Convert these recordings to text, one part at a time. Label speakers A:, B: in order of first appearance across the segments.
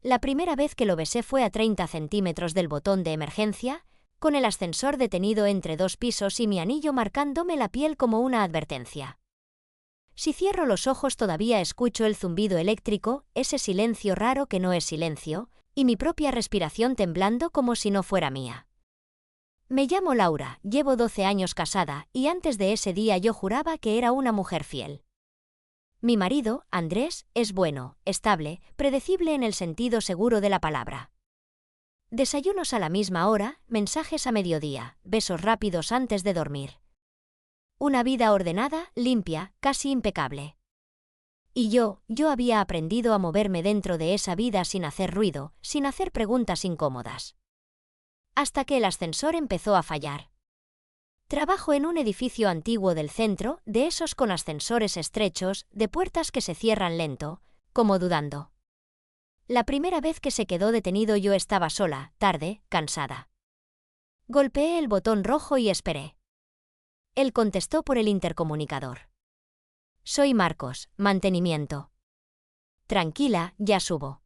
A: La primera vez que lo besé fue a 30 centímetros del botón de emergencia, con el ascensor detenido entre 2 pisos y mi anillo marcándome la piel como una advertencia. Si cierro los ojos todavía escucho el zumbido eléctrico, ese silencio raro que no es silencio, y mi propia respiración temblando como si no fuera mía. Me llamo Laura, llevo 12 años casada, y antes de ese día yo juraba que era una mujer fiel. Mi marido, Andrés, es bueno, estable, predecible en el sentido seguro de la palabra. Desayunos a la misma hora, mensajes a mediodía, besos rápidos antes de dormir. Una vida ordenada, limpia, casi impecable. Y yo había aprendido a moverme dentro de esa vida sin hacer ruido, sin hacer preguntas incómodas. Hasta que el ascensor empezó a fallar. Trabajo en un edificio antiguo del centro, de esos con ascensores estrechos, de puertas que se cierran lento, como dudando. La primera vez que se quedó detenido yo estaba sola, tarde, cansada. Golpeé el botón rojo y esperé. Él contestó por el intercomunicador. Soy Marcos, mantenimiento. Tranquila, ya subo.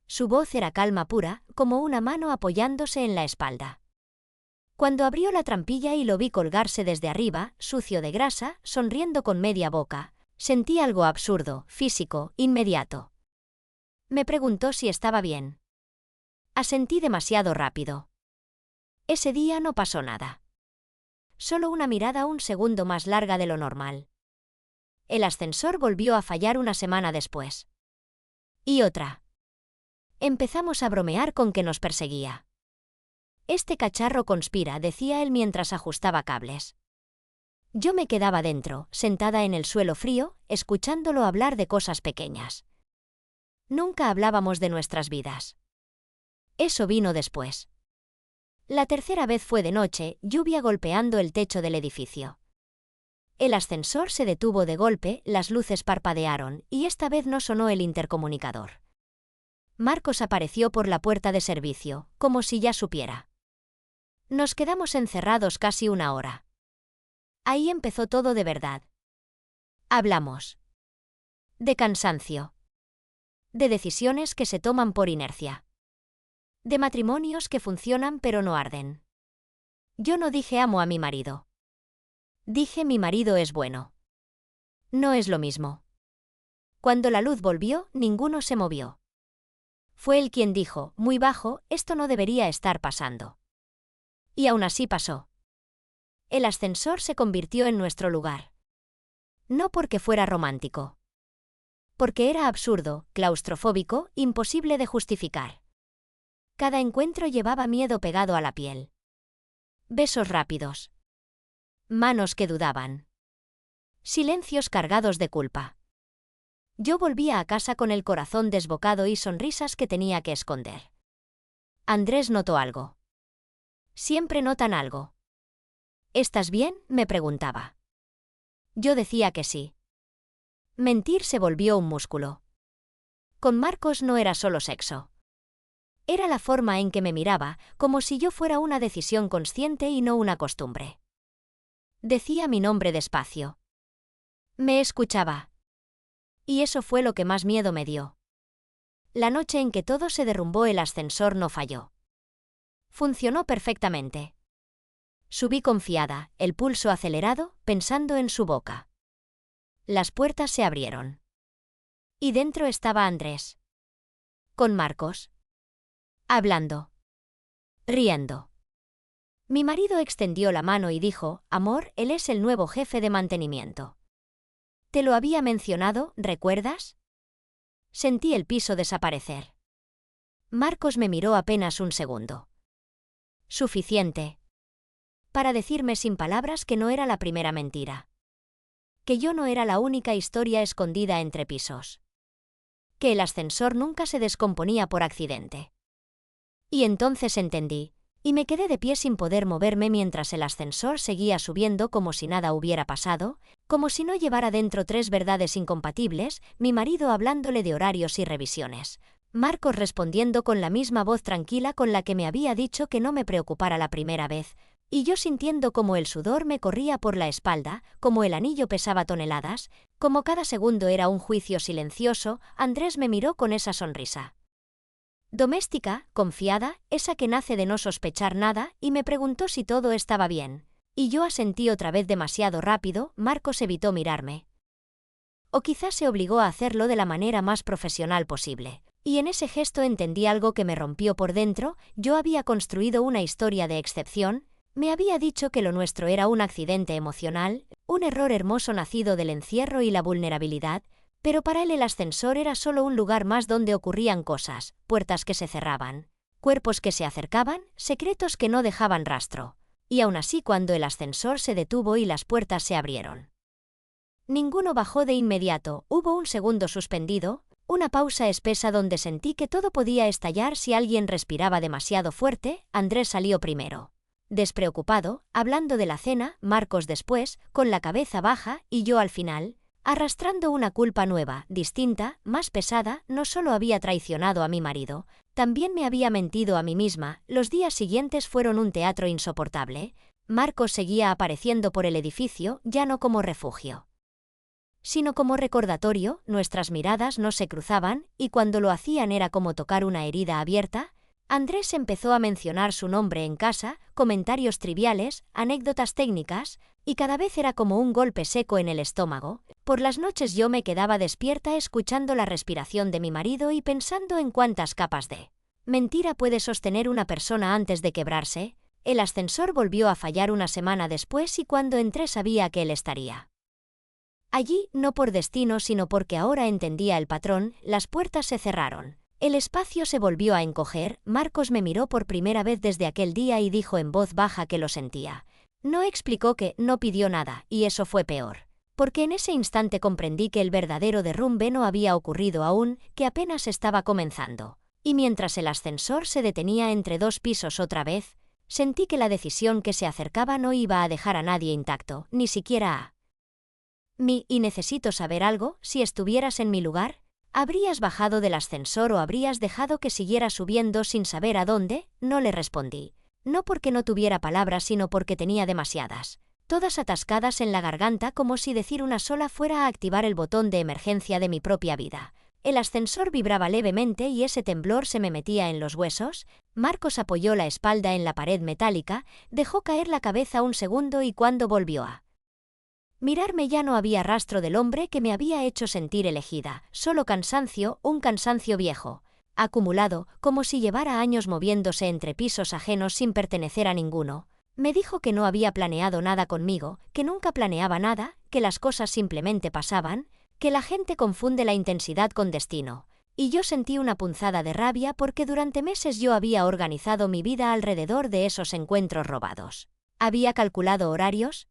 A: Su voz era calma pura, como una mano apoyándose en la espalda. Cuando abrió la trampilla y lo vi colgarse desde arriba, sucio de grasa, sonriendo con media boca, sentí algo absurdo, físico, inmediato. Me preguntó si estaba bien. Asentí demasiado rápido. Ese día no pasó nada. Solo una mirada un segundo más larga de lo normal. El ascensor volvió a fallar una semana después. Y otra. Empezamos a bromear con que nos perseguía. Este cacharro conspira, decía él mientras ajustaba cables. Yo me quedaba dentro, sentada en el suelo frío, escuchándolo hablar de cosas pequeñas. Nunca hablábamos de nuestras vidas. Eso vino después. La tercera vez fue de noche, lluvia golpeando el techo del edificio. El ascensor se detuvo de golpe, las luces parpadearon, y esta vez no sonó el intercomunicador. Marcos apareció por la puerta de servicio, como si ya supiera. Nos quedamos encerrados casi una hora. Ahí empezó todo de verdad. Hablamos. De cansancio. De decisiones que se toman por inercia. De matrimonios que funcionan pero no arden. Yo no dije amo a mi marido. Dije mi marido es bueno. No es lo mismo. Cuando la luz volvió, ninguno se movió. Fue él quien dijo, muy bajo, esto no debería estar pasando. Y aún así pasó. El ascensor se convirtió en nuestro lugar. No porque fuera romántico. Porque era absurdo, claustrofóbico, imposible de justificar. Cada encuentro llevaba miedo pegado a la piel. Besos rápidos. Manos que dudaban. Silencios cargados de culpa. Yo volvía a casa con el corazón desbocado y sonrisas que tenía que esconder. Andrés notó algo. Siempre notan algo. ¿Estás bien?, me preguntaba. Yo decía que sí. Mentir se volvió un músculo. Con Marcos no era solo sexo. Era la forma en que me miraba, como si yo fuera una decisión consciente y no una costumbre. Decía mi nombre despacio. Me escuchaba. Y eso fue lo que más miedo me dio. La noche en que todo se derrumbó, el ascensor no falló. Funcionó perfectamente. Subí confiada, el pulso acelerado, pensando en su boca. Las puertas se abrieron. Y dentro estaba Andrés. Con Marcos. Hablando. Riendo. Mi marido extendió la mano y dijo, amor, él es el nuevo jefe de mantenimiento. ¿Te lo había mencionado, recuerdas? Sentí el piso desaparecer. Marcos me miró apenas un segundo. Suficiente. Para decirme sin palabras que no era la primera mentira. Que yo no era la única historia escondida entre pisos. Que el ascensor nunca se descomponía por accidente. Y entonces entendí, y me quedé de pie sin poder moverme mientras el ascensor seguía subiendo como si nada hubiera pasado, como si no llevara dentro 3 verdades incompatibles, mi marido hablándole de horarios y revisiones. Marcos respondiendo con la misma voz tranquila con la que me había dicho que no me preocupara la primera vez, y yo sintiendo como el sudor me corría por la espalda, como el anillo pesaba toneladas, como cada segundo era un juicio silencioso. Andrés me miró con esa sonrisa. Doméstica, confiada, esa que nace de no sospechar nada, y me preguntó si todo estaba bien. Y yo asentí otra vez demasiado rápido. Marcos evitó mirarme. O quizás se obligó a hacerlo de la manera más profesional posible. Y en ese gesto entendí algo que me rompió por dentro. Yo había construido una historia de excepción. Me había dicho que lo nuestro era un accidente emocional, un error hermoso nacido del encierro y la vulnerabilidad, pero para él el ascensor era solo un lugar más donde ocurrían cosas, puertas que se cerraban, cuerpos que se acercaban, secretos que no dejaban rastro. Y aún así, cuando el ascensor se detuvo y las puertas se abrieron, ninguno bajó de inmediato. Hubo un segundo suspendido, una pausa espesa donde sentí que todo podía estallar si alguien respiraba demasiado fuerte. Andrés salió primero, despreocupado, hablando de la cena, Marcos después, con la cabeza baja, y yo al final, arrastrando una culpa nueva, distinta, más pesada. No solo había traicionado a mi marido, también me había mentido a mí misma. Los días siguientes fueron un teatro insoportable. Marcos seguía apareciendo por el edificio, ya no como refugio, sino como recordatorio. Nuestras miradas no se cruzaban, y cuando lo hacían era como tocar una herida abierta. Andrés empezó a mencionar su nombre en casa, comentarios triviales, anécdotas técnicas, y cada vez era como un golpe seco en el estómago. Por las noches yo me quedaba despierta escuchando la respiración de mi marido y pensando en cuántas capas de mentira puede sostener una persona antes de quebrarse. El ascensor volvió a fallar una semana después y cuando entré sabía que él estaría allí, no por destino sino porque ahora entendía el patrón. Las puertas se cerraron. El espacio se volvió a encoger. Marcos me miró por primera vez desde aquel día y dijo en voz baja que lo sentía. No explicó que, no pidió nada, y eso fue peor, porque en ese instante comprendí que el verdadero derrumbe no había ocurrido aún, que apenas estaba comenzando. Y mientras el ascensor se detenía entre dos pisos otra vez, sentí que la decisión que se acercaba no iba a dejar a nadie intacto, ni siquiera a mí. Y necesito saber algo. Si estuvieras en mi lugar, ¿habrías bajado del ascensor o habrías dejado que siguiera subiendo sin saber a dónde? No le respondí. No porque no tuviera palabras, sino porque tenía demasiadas, todas atascadas en la garganta, como si decir una sola fuera a activar el botón de emergencia de mi propia vida. El ascensor vibraba levemente y ese temblor se me metía en los huesos. Marcos apoyó la espalda en la pared metálica, dejó caer la cabeza un segundo y cuando volvió a mirarme ya no había rastro del hombre que me había hecho sentir elegida, solo cansancio, un cansancio viejo, acumulado, como si llevara años moviéndose entre pisos ajenos sin pertenecer a ninguno. Me dijo que no había planeado nada conmigo, que nunca planeaba nada, que las cosas simplemente pasaban, que la gente confunde la intensidad con destino. Y yo sentí una punzada de rabia porque durante meses yo había organizado mi vida alrededor de esos encuentros robados. Había calculado horarios,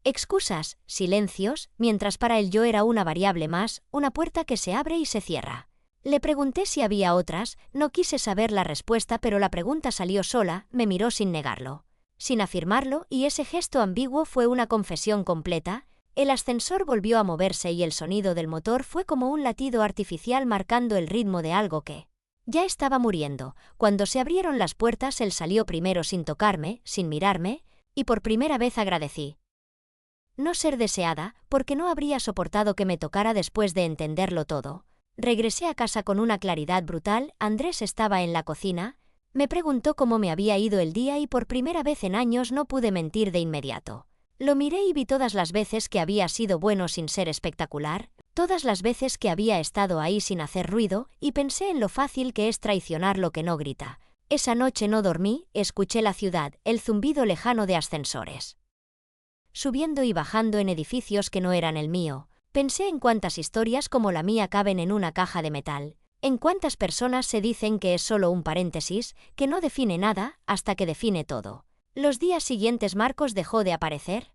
A: excusas, silencios, mientras para él yo era una variable más, una puerta que se abre y se cierra. Le pregunté si había otras, no quise saber la respuesta, pero la pregunta salió sola. Me miró sin negarlo, sin afirmarlo, y ese gesto ambiguo fue una confesión completa. El ascensor volvió a moverse y el sonido del motor fue como un latido artificial marcando el ritmo de algo que ya estaba muriendo. Cuando se abrieron las puertas él salió primero sin tocarme, sin mirarme, y por primera vez agradecí no ser deseada, porque no habría soportado que me tocara después de entenderlo todo. Regresé a casa con una claridad brutal. Andrés estaba en la cocina, me preguntó cómo me había ido el día y por primera vez en años no pude mentir de inmediato. Lo miré y vi todas las veces que había sido bueno sin ser espectacular, todas las veces que había estado ahí sin hacer ruido, y pensé en lo fácil que es traicionar lo que no grita. Esa noche no dormí, escuché la ciudad, el zumbido lejano de ascensores subiendo y bajando en edificios que no eran el mío. Pensé en cuántas historias como la mía caben en una caja de metal, en cuántas personas se dicen que es solo un paréntesis, que no define nada, hasta que define todo. Los días siguientes Marcos dejó de aparecer.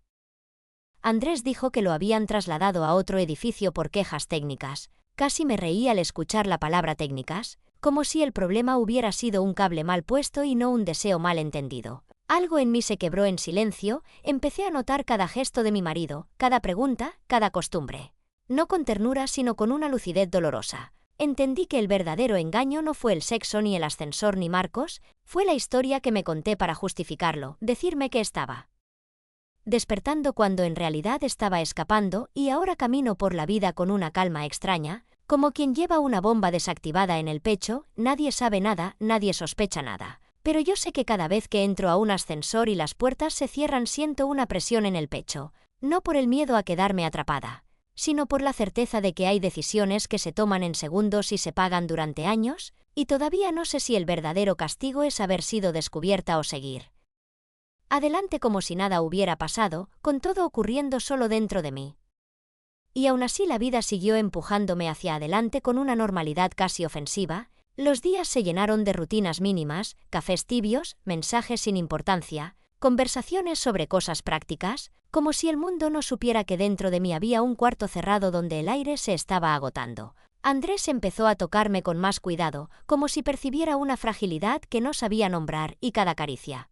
A: Andrés dijo que lo habían trasladado a otro edificio por quejas técnicas. Casi me reí al escuchar la palabra técnicas, como si el problema hubiera sido un cable mal puesto y no un deseo mal entendido. Algo en mí se quebró en silencio. Empecé a notar cada gesto de mi marido, cada pregunta, cada costumbre. No con ternura sino con una lucidez dolorosa. Entendí que el verdadero engaño no fue el sexo ni el ascensor ni Marcos, fue la historia que me conté para justificarlo, decirme que estaba despertando cuando en realidad estaba escapando, y ahora camino por la vida con una calma extraña, Como quien lleva una bomba desactivada en el pecho, nadie sabe nada, nadie sospecha nada. Pero yo sé que cada vez que entro a un ascensor y las puertas se cierran siento una presión en el pecho, no por el miedo a quedarme atrapada, sino por la certeza de que hay decisiones que se toman en segundos y se pagan durante años, y todavía no sé si el verdadero castigo es haber sido descubierta o seguir adelante como si nada hubiera pasado, con todo ocurriendo solo dentro de mí. Y aún así la vida siguió empujándome hacia adelante con una normalidad casi ofensiva. Los días se llenaron de rutinas mínimas, cafés tibios, mensajes sin importancia, conversaciones sobre cosas prácticas, como si el mundo no supiera que dentro de mí había un cuarto cerrado donde el aire se estaba agotando. Andrés empezó a tocarme con más cuidado, como si percibiera una fragilidad que no sabía nombrar, y cada caricia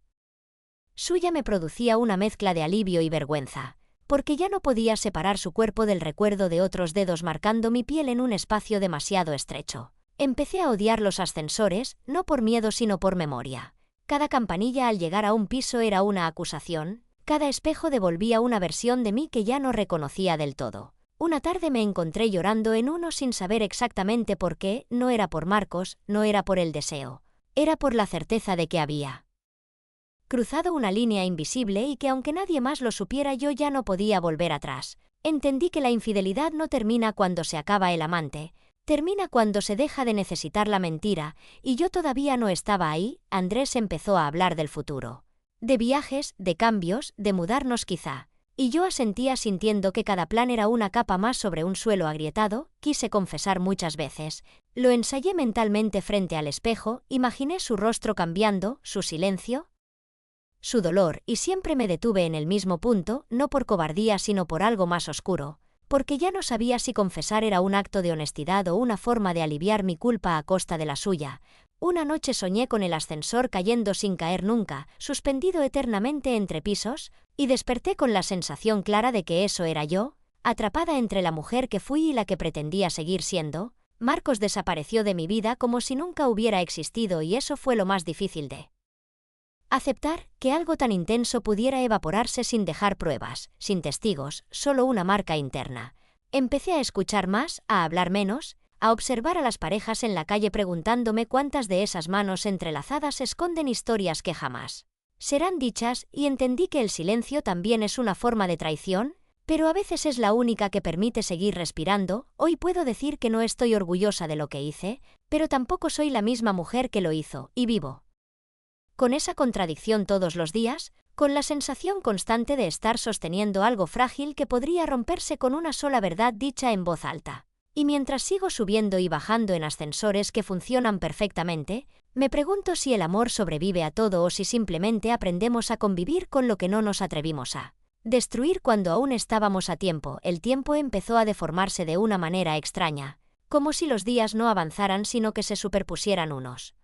A: suya me producía una mezcla de alivio y vergüenza, porque ya no podía separar su cuerpo del recuerdo de otros dedos marcando mi piel en un espacio demasiado estrecho. Empecé a odiar los ascensores, no por miedo sino por memoria. Cada campanilla al llegar a un piso era una acusación, cada espejo devolvía una versión de mí que ya no reconocía del todo. Una tarde me encontré llorando en uno sin saber exactamente por qué. No era por Marcos, no era por el deseo, era por la certeza de que había cruzado una línea invisible y que aunque nadie más lo supiera yo ya no podía volver atrás. Entendí que la infidelidad no termina cuando se acaba el amante, termina cuando se deja de necesitar la mentira, y yo todavía no estaba ahí. Andrés empezó a hablar del futuro, de viajes, de cambios, de mudarnos quizá, y yo asentía sintiendo que cada plan era una capa más sobre un suelo agrietado. Quise confesar muchas veces, lo ensayé mentalmente frente al espejo, imaginé su rostro cambiando, su silencio, su dolor, y siempre me detuve en el mismo punto, no por cobardía sino por algo más oscuro, porque ya no sabía si confesar era un acto de honestidad o una forma de aliviar mi culpa a costa de la suya. Una noche soñé con el ascensor cayendo sin caer nunca, suspendido eternamente entre pisos, y desperté con la sensación clara de que eso era yo, atrapada entre la mujer que fui y la que pretendía seguir siendo. Marcos desapareció de mi vida como si nunca hubiera existido y eso fue lo más difícil de aceptar, que algo tan intenso pudiera evaporarse sin dejar pruebas, sin testigos, solo una marca interna. Empecé a escuchar más, a hablar menos, a observar a las parejas en la calle preguntándome cuántas de esas manos entrelazadas esconden historias que jamás serán dichas, y entendí que el silencio también es una forma de traición, pero a veces es la única que permite seguir respirando. Hoy puedo decir que no estoy orgullosa de lo que hice, pero tampoco soy la misma mujer que lo hizo, y vivo con esa contradicción todos los días, con la sensación constante de estar sosteniendo algo frágil que podría romperse con una sola verdad dicha en voz alta. Y mientras sigo subiendo y bajando en ascensores que funcionan perfectamente, me pregunto si el amor sobrevive a todo o si simplemente aprendemos a convivir con lo que no nos atrevimos a destruir cuando aún estábamos a tiempo. El tiempo empezó a deformarse de una manera extraña, como si los días no avanzaran sino que se superpusieran unos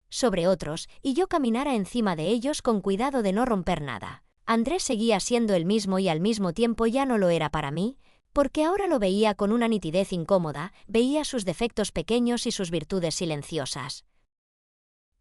A: sobre otros, y yo caminara encima de ellos con cuidado de no romper nada. Andrés seguía siendo el mismo y al mismo tiempo ya no lo era para mí, porque ahora lo veía con una nitidez incómoda, veía sus defectos pequeños y sus virtudes silenciosas.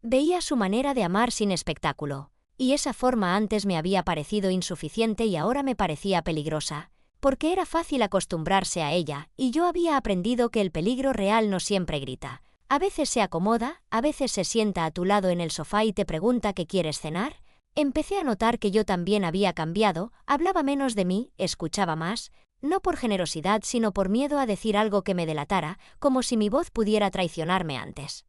A: Veía su manera de amar sin espectáculo, y esa forma antes me había parecido insuficiente y ahora me parecía peligrosa, porque era fácil acostumbrarse a ella, y yo había aprendido que el peligro real no siempre grita. A veces se acomoda, a veces se sienta a tu lado en el sofá y te pregunta qué quieres cenar. Empecé a notar que yo también había cambiado, hablaba menos de mí, escuchaba más, no por generosidad sino por miedo a decir algo que me delatara, como si mi voz pudiera traicionarme antes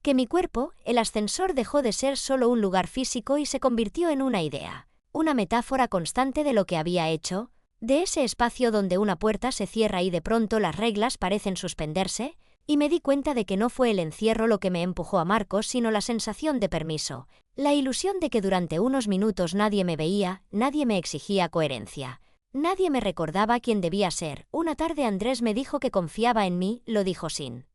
A: que mi cuerpo. El ascensor dejó de ser solo un lugar físico y se convirtió en una idea, una metáfora constante de lo que había hecho, de ese espacio donde una puerta se cierra y de pronto las reglas parecen suspenderse. Y me di cuenta de que no fue el encierro lo que me empujó a Marcos sino la sensación de permiso, la ilusión de que durante unos minutos nadie me veía, nadie me exigía coherencia, nadie me recordaba quién debía ser. Una tarde Andrés me dijo que confiaba en mí, lo dijo sin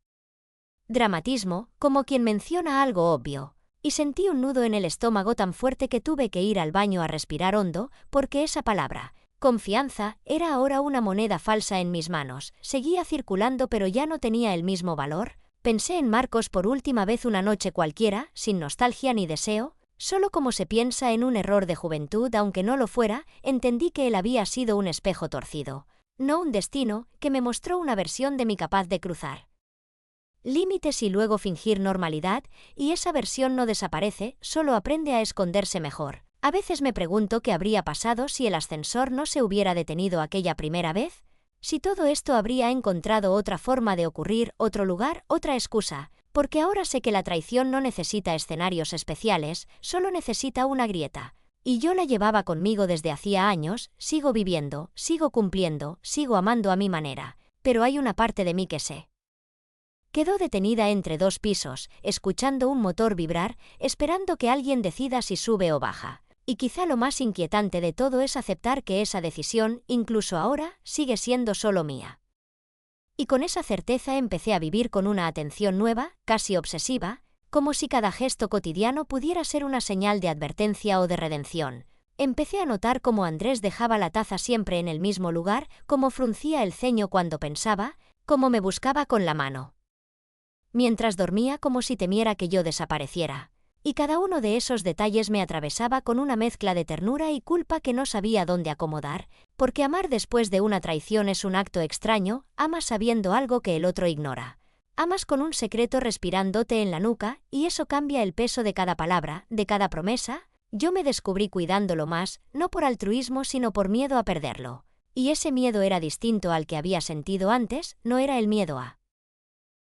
A: dramatismo, como quien menciona algo obvio, y sentí un nudo en el estómago tan fuerte que tuve que ir al baño a respirar hondo, porque esa palabra, confianza, era ahora una moneda falsa en mis manos. Seguía circulando pero ya no tenía el mismo valor. Pensé en Marcos por última vez una noche cualquiera, sin nostalgia ni deseo, solo como se piensa en un error de juventud. Aunque no lo fuera, entendí que él había sido un espejo torcido, no un destino, que me mostró una versión de mí capaz de cruzar límites y luego fingir normalidad, y esa versión no desaparece, solo aprende a esconderse mejor. A veces me pregunto qué habría pasado si el ascensor no se hubiera detenido aquella primera vez, si todo esto habría encontrado otra forma de ocurrir, otro lugar, otra excusa, porque ahora sé que la traición no necesita escenarios especiales, solo necesita una grieta. Y yo la llevaba conmigo desde hacía años, sigo viviendo, sigo cumpliendo, sigo amando a mi manera, pero hay una parte de mí que sé. Quedó detenida entre dos pisos, escuchando un motor vibrar, esperando que alguien decida si sube o baja. Y quizá lo más inquietante de todo es aceptar que esa decisión, incluso ahora, sigue siendo solo mía. Y con esa certeza empecé a vivir con una atención nueva, casi obsesiva, como si cada gesto cotidiano pudiera ser una señal de advertencia o de redención. Empecé a notar cómo Andrés dejaba la taza siempre en el mismo lugar, cómo fruncía el ceño cuando pensaba, cómo me buscaba con la mano mientras dormía, como si temiera que yo desapareciera. Y cada uno de esos detalles me atravesaba con una mezcla de ternura y culpa que no sabía dónde acomodar, porque amar después de una traición es un acto extraño, amas sabiendo algo que el otro ignora. Amas con un secreto respirándote en la nuca, y eso cambia el peso de cada palabra, de cada promesa. Yo me descubrí cuidándolo más, no por altruismo sino por miedo a perderlo. Y ese miedo era distinto al que había sentido antes, no era el miedo a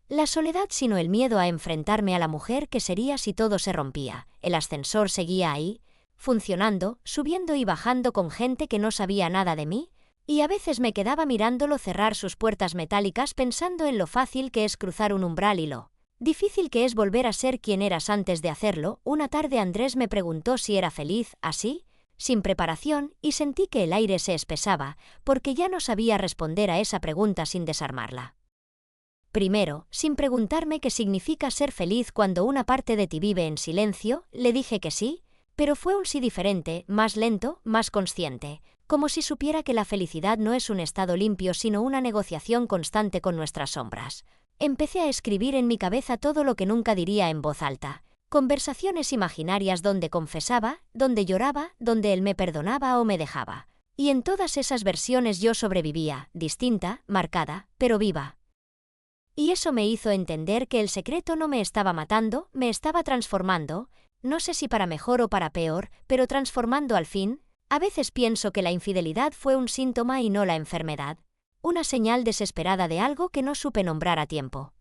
A: la soledad sino el miedo a enfrentarme a la mujer que sería si todo se rompía. El ascensor seguía ahí, funcionando, subiendo y bajando con gente que no sabía nada de mí, y a veces me quedaba mirándolo cerrar sus puertas metálicas pensando en lo fácil que es cruzar un umbral y lo difícil que es volver a ser quien eras antes de hacerlo. Una tarde Andrés me preguntó si era feliz, así, sin preparación, y sentí que el aire se espesaba, porque ya no sabía responder a esa pregunta sin desarmarla. Primero, sin preguntarme qué significa ser feliz cuando una parte de ti vive en silencio, le dije que sí, pero fue un sí diferente, más lento, más consciente, como si supiera que la felicidad no es un estado limpio sino una negociación constante con nuestras sombras. Empecé a escribir en mi cabeza todo lo que nunca diría en voz alta, conversaciones imaginarias donde confesaba, donde lloraba, donde él me perdonaba o me dejaba. Y en todas esas versiones yo sobrevivía, distinta, marcada, pero viva. Y eso me hizo entender que el secreto no me estaba matando, me estaba transformando, no sé si para mejor o para peor, pero transformando al fin. A veces pienso que la infidelidad fue un síntoma y no la enfermedad, una señal desesperada de algo que no supe nombrar a tiempo.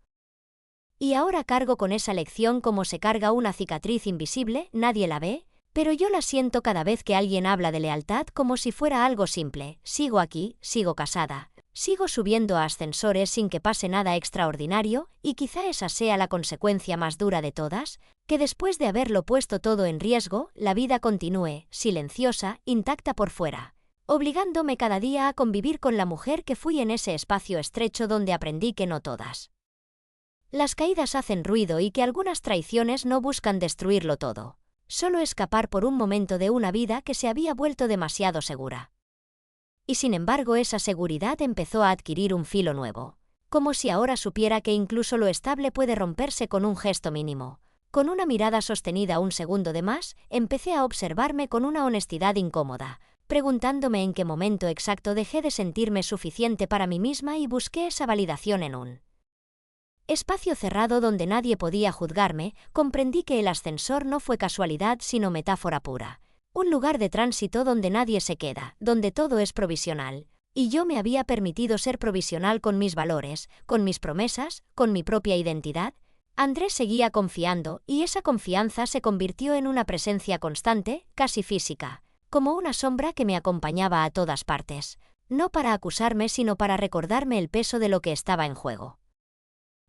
A: Y ahora cargo con esa lección como se carga una cicatriz invisible, nadie la ve, pero yo la siento cada vez que alguien habla de lealtad como si fuera algo simple. Sigo aquí, sigo casada. Sigo subiendo a ascensores sin que pase nada extraordinario, y quizá esa sea la consecuencia más dura de todas, que después de haberlo puesto todo en riesgo, la vida continúe, silenciosa, intacta por fuera, obligándome cada día a convivir con la mujer que fui en ese espacio estrecho donde aprendí que no todas las caídas hacen ruido y que algunas traiciones no buscan destruirlo todo, solo escapar por un momento de una vida que se había vuelto demasiado segura. Y sin embargo esa seguridad empezó a adquirir un filo nuevo, como si ahora supiera que incluso lo estable puede romperse con un gesto mínimo. Con una mirada sostenida un segundo de más, empecé a observarme con una honestidad incómoda, preguntándome en qué momento exacto dejé de sentirme suficiente para mí misma y busqué esa validación en un espacio cerrado donde nadie podía juzgarme. Comprendí que el ascensor no fue casualidad sino metáfora pura. Un lugar de tránsito donde nadie se queda, donde todo es provisional. Y yo me había permitido ser provisional con mis valores, con mis promesas, con mi propia identidad. Andrés seguía confiando, y esa confianza se convirtió en una presencia constante, casi física, como una sombra que me acompañaba a todas partes, no para acusarme sino para recordarme el peso de lo que estaba en juego.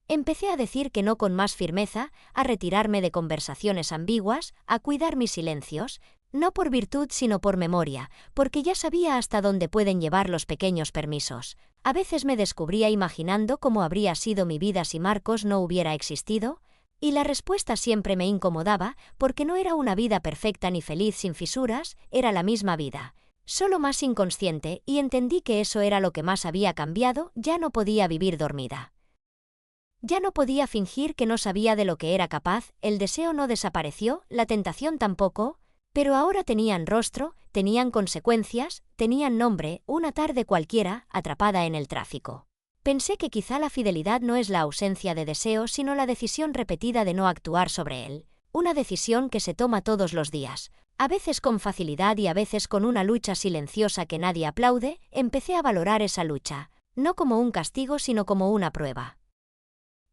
A: Empecé a decir que no con más firmeza, a retirarme de conversaciones ambiguas, a cuidar mis silencios, no por virtud sino por memoria, porque ya sabía hasta dónde pueden llevar los pequeños permisos. A veces me descubría imaginando cómo habría sido mi vida si Marcos no hubiera existido, y la respuesta siempre me incomodaba, porque no era una vida perfecta ni feliz sin fisuras, era la misma vida, solo más inconsciente, y entendí que eso era lo que más había cambiado. Ya no podía vivir dormida. Ya no podía fingir que no sabía de lo que era capaz. El deseo no desapareció, la tentación tampoco, Pero ahora tenían rostro, tenían consecuencias, tenían nombre, una tarde cualquiera, atrapada en el tráfico. Pensé que quizá la fidelidad no es la ausencia de deseo, sino la decisión repetida de no actuar sobre él. Una decisión que se toma todos los días. A veces con facilidad y a veces con una lucha silenciosa que nadie aplaude. Empecé a valorar esa lucha, no como un castigo sino como una prueba.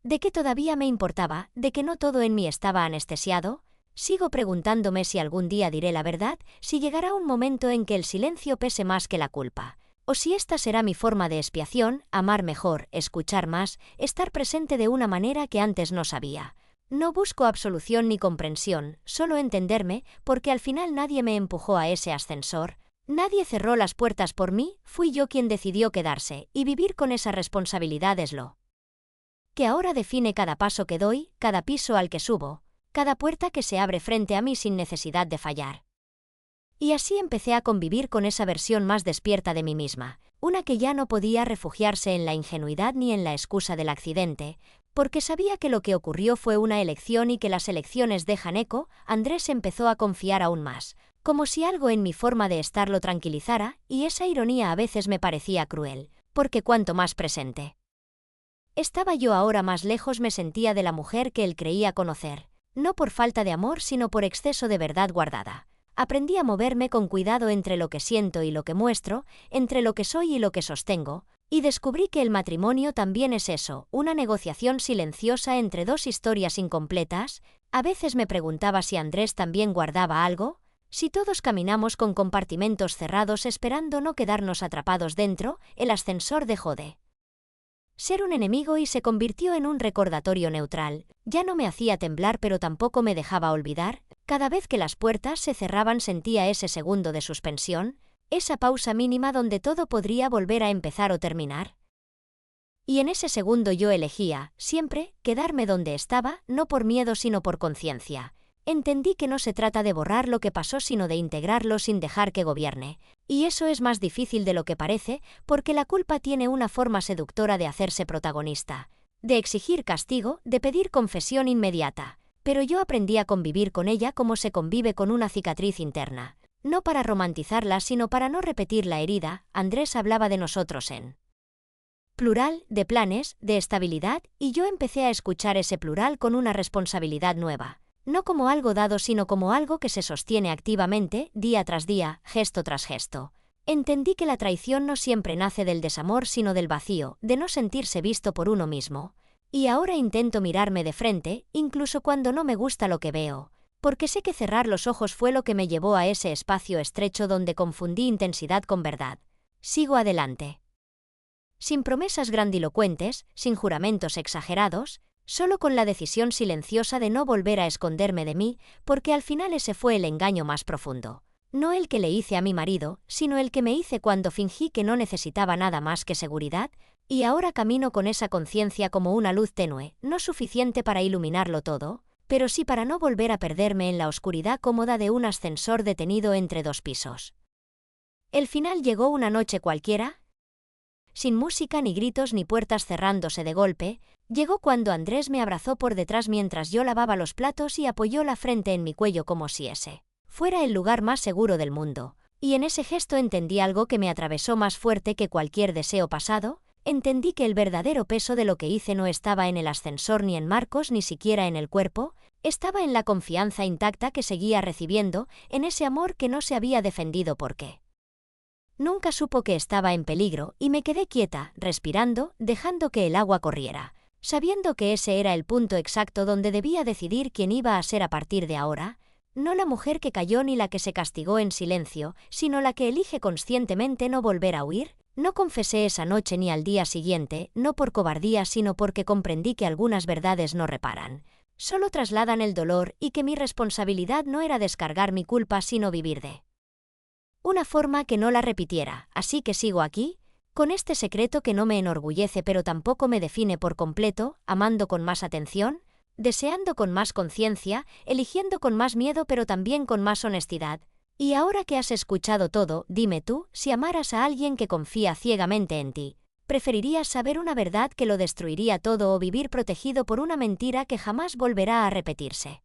A: ¿De qué todavía me importaba? ¿De que no todo en mí estaba anestesiado? Sigo preguntándome si algún día diré la verdad, si llegará un momento en que el silencio pese más que la culpa. O si esta será mi forma de expiación, amar mejor, escuchar más, estar presente de una manera que antes no sabía. No busco absolución ni comprensión, solo entenderme, porque al final nadie me empujó a ese ascensor, nadie cerró las puertas por mí, fui yo quien decidió quedarse, y vivir con esa responsabilidad es lo que ahora define cada paso que doy, cada piso al que subo, cada puerta que se abre frente a mí sin necesidad de fallar. Y así empecé a convivir con esa versión más despierta de mí misma, una que ya no podía refugiarse en la ingenuidad ni en la excusa del accidente, porque sabía que lo que ocurrió fue una elección y que las elecciones dejan eco. Andrés empezó a confiar aún más, como si algo en mi forma de estar lo tranquilizara, y esa ironía a veces me parecía cruel, porque cuanto más presente estaba yo ahora más lejos me sentía de la mujer que él creía conocer, no por falta de amor sino por exceso de verdad guardada. Aprendí a moverme con cuidado entre lo que siento y lo que muestro, entre lo que soy y lo que sostengo, y descubrí que el matrimonio también es eso, una negociación silenciosa entre dos historias incompletas. A veces me preguntaba si Andrés también guardaba algo, si todos caminamos con compartimentos cerrados esperando no quedarnos atrapados dentro. El ascensor dejó de ser un enemigo y se convirtió en un recordatorio neutral. Ya no me hacía temblar pero tampoco me dejaba olvidar. Cada vez que las puertas se cerraban sentía ese segundo de suspensión, esa pausa mínima donde todo podría volver a empezar o terminar. Y en ese segundo yo elegía, siempre, quedarme donde estaba, no por miedo sino por conciencia. Entendí que no se trata de borrar lo que pasó sino de integrarlo sin dejar que gobierne. Y eso es más difícil de lo que parece, porque la culpa tiene una forma seductora de hacerse protagonista, de exigir castigo, de pedir confesión inmediata. Pero yo aprendí a convivir con ella como se convive con una cicatriz interna. No para romantizarla sino para no repetir la herida. Andrés hablaba de nosotros en plural, de planes, de estabilidad, y yo empecé a escuchar ese plural con una responsabilidad nueva. No como algo dado sino como algo que se sostiene activamente, día tras día, gesto tras gesto. Entendí que la traición no siempre nace del desamor sino del vacío, de no sentirse visto por uno mismo. Y ahora intento mirarme de frente, incluso cuando no me gusta lo que veo, porque sé que cerrar los ojos fue lo que me llevó a ese espacio estrecho donde confundí intensidad con verdad. Sigo adelante. Sin promesas grandilocuentes, sin juramentos exagerados, solo con la decisión silenciosa de no volver a esconderme de mí, porque al final ese fue el engaño más profundo. No el que le hice a mi marido, sino el que me hice cuando fingí que no necesitaba nada más que seguridad, y ahora camino con esa conciencia como una luz tenue, no suficiente para iluminarlo todo, pero sí para no volver a perderme en la oscuridad cómoda de un ascensor detenido entre dos pisos. El final llegó una noche cualquiera, sin música ni gritos ni puertas cerrándose de golpe. Llegó cuando Andrés me abrazó por detrás mientras yo lavaba los platos y apoyó la frente en mi cuello como si ese fuera el lugar más seguro del mundo. Y en ese gesto entendí algo que me atravesó más fuerte que cualquier deseo pasado. Entendí que el verdadero peso de lo que hice no estaba en el ascensor ni en Marcos ni siquiera en el cuerpo, estaba en la confianza intacta que seguía recibiendo, en ese amor que no se había defendido porque nunca supo que estaba en peligro, y me quedé quieta, respirando, dejando que el agua corriera, sabiendo que ese era el punto exacto donde debía decidir quién iba a ser a partir de ahora, no la mujer que cayó ni la que se castigó en silencio, sino la que elige conscientemente no volver a huir. No confesé esa noche ni al día siguiente, no por cobardía sino porque comprendí que algunas verdades no reparan, solo trasladan el dolor y que mi responsabilidad no era descargar mi culpa sino vivir de una forma que no la repitiera. Así que sigo aquí, con este secreto que no me enorgullece pero tampoco me define por completo, amando con más atención, deseando con más conciencia, eligiendo con más miedo pero también con más honestidad. Y ahora que has escuchado todo, dime tú, si amaras a alguien que confía ciegamente en ti, ¿preferirías saber una verdad que lo destruiría todo o vivir protegido por una mentira que jamás volverá a repetirse?